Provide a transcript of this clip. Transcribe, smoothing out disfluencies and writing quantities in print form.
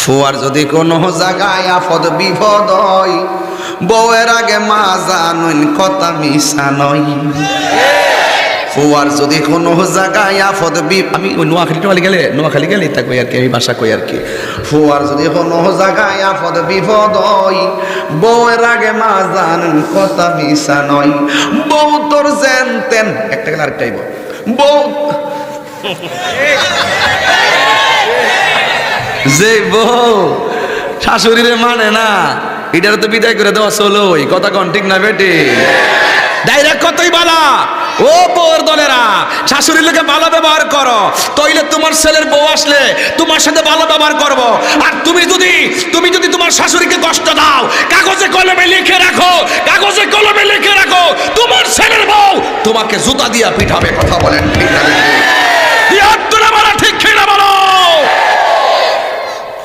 Führer যদি কোনো জায়গায় আফদ বিপদ হয়, বউয়ের আগে মা জানুন কথা মিশা নয়। ফুয়ার যদি কোনো জায়গায় আফদ আমি ওই নোয়াখালী গেলে তা কই আর কি, আমি ভাষা কই আর কি। ফুয়ার যদি কোনো জায়গায় আফদ বিপদ হয়, বউয়ের আগে মা জানুন কথা মিশা নয়। বউ তোর জেন তেন একটা গেলে আরেকটাই বউ যে বউ শাশুড়িরে মানে না, এটার তো বিদায় করে দেওয়া চলো। কথা কন ঠিক না বেটি? ডাইরেক্ট কতই বলা, ও বউর দলেরা শাশুড়ির লোকে ভালো ব্যবহার করো, তইলে তোমার ছেলের বউ আসলে তোমার সাথে ভালো ব্যবহার করব। আর তুমি যদি তোমার শাশুড়িকে কষ্ট দাও, কাগজে কলমে লিখে রাখো, কাগজে কলমে লিখে রাখো, তোমার ছেলের বউ তোমাকে জুতা দিয়া পিঠাবে। কথা বলেন ঠিক না?